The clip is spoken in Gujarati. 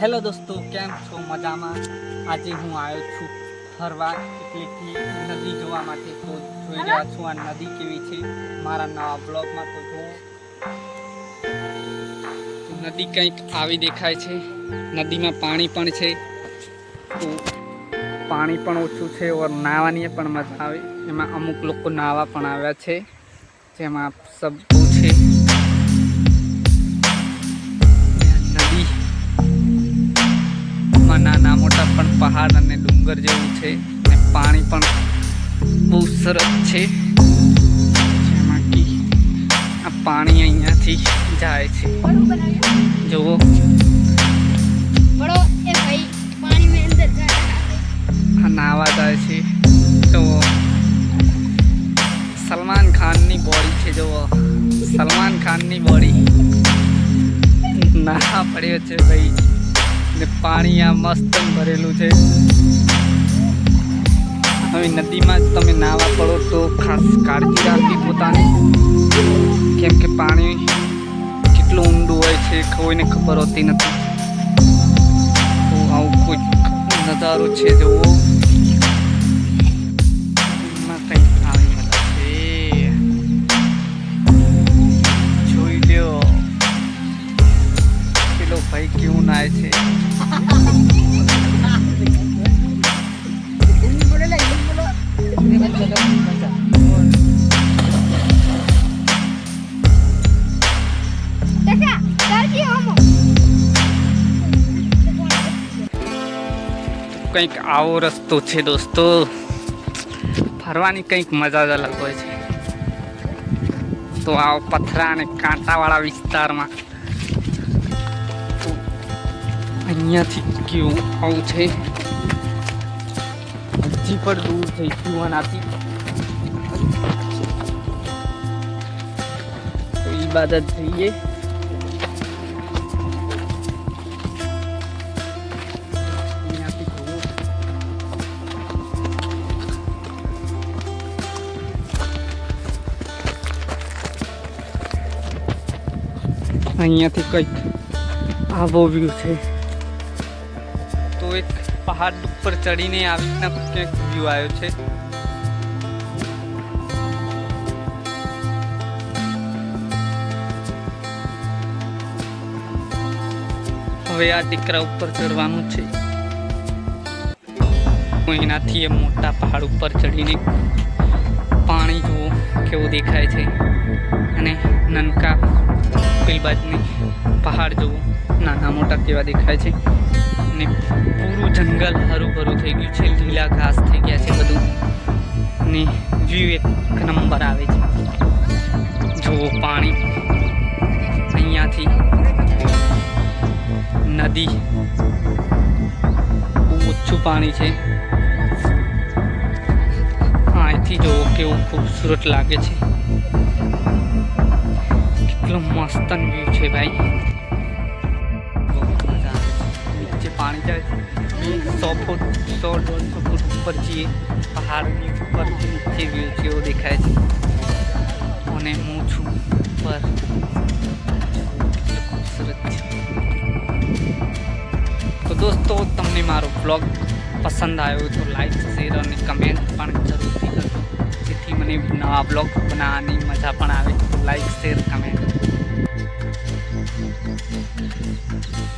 હેલો દોસ્તો, કેમ છો? મજામાં? આજે હું આવ્યો છું ફરવા, એટલે કે નદી જોવા માટે. તો જોઈ રહ્યા છું આ નદી કેવી છે મારા નવા બ્લોગમાં. તો જો નદી કંઈક આવી દેખાય છે. નદીમાં પાણી પણ છે, તો પાણી પણ ઓછું છે ઓર નાહવાની પણ મજા આવે. એમાં અમુક લોકો નાહવા પણ આવ્યા છે, જેમાં સબ છે. નદી નાના મોટા પણ પહાડ અને ડુંગર જેવું છે, અને પાણી પણ બહુ સરસ છે. જેમાં કે આ પાણી અહીંયાથી જાય છે. જુઓ, આ નાવા જાય છે. જુઓ, સલમાન ખાનની બોડી છે. જુઓ, સલમાન ખાનની બોડી નાહવા પડ્યો છે ભાઈ. ને પાણી આ મસ્ત ભરેલું છે. હવે નદીમાં તમે નાહવા પડો તો ખાસ કાળજી રાખવી પોતાની, કેમ કે પાણી કેટલું ઊંડું હોય છે કોઈને ખબર હોતી નથી. તો આવું કોઈ નજારો છે જુઓ, એમાં કંઈક આવી મજા છે. જોઈ લ્યો પેલો ભાઈ કેવું નાય છે. કંઈક આવો રસ્તો છે દોસ્તો. ફરવાની કંઈક મજા જ અલગ હોય છે. તો આવો પથરા અને કાંટાવાળા વિસ્તારમાં અહીંયાથી કેવું આવું છે. હજી પણ દૂર થઈ ગયું આનાથી. તો એ બાદ જ જઈએ. અહીંયાથી કંઈક આવો વ્યૂ છે. તો એક પહાડ ઉપર ચડીને આવી રીતના ક્યાંક વ્યૂ આવ્યો છે. હવે આ ટેકરા ઉપર ચડવાનું છે. એનાથી એ મોટા પહાડ ઉપર ચડીને પાણી જુઓ કેવું દેખાય છે, અને નનકા પેલી બાજુની પહાડ જુઓ નાના મોટા કેવા દેખાય છે. ને પૂરું જંગલ હરું ભરું થઈ ગયું છે, લીલા ઘાસ થઈ ગયા છે બધું, ને વ્યૂ એક નંબર આવે છે. જુઓ પાણી અહીંયાથી નદી, બહુ ઓછું પાણી છે. અહીંથી જુઓ કેવું ખૂબસૂરત લાગે છે. કેટલો મસ્ત વ્યૂ છે ભાઈ. પાણી જાય છે 100 ફૂટ 100-150 ફૂટ ઉપર જઈએ. પહાડની ઉપરથી નીચે વ્યૂ જેવો દેખાય છે, અને હું છું ઉપર. ખૂબસૂરત છે. તો દોસ્તો, તમને મારો બ્લોગ પસંદ આવ્યો તો લાઈક, શેર અને કમેન્ટ પણ જરૂરથી કરજો, જેથી મને નવા બ્લોગ બનાવવાની મજા પણ આવે. તો લાઈક, શેર, કમેન્ટ.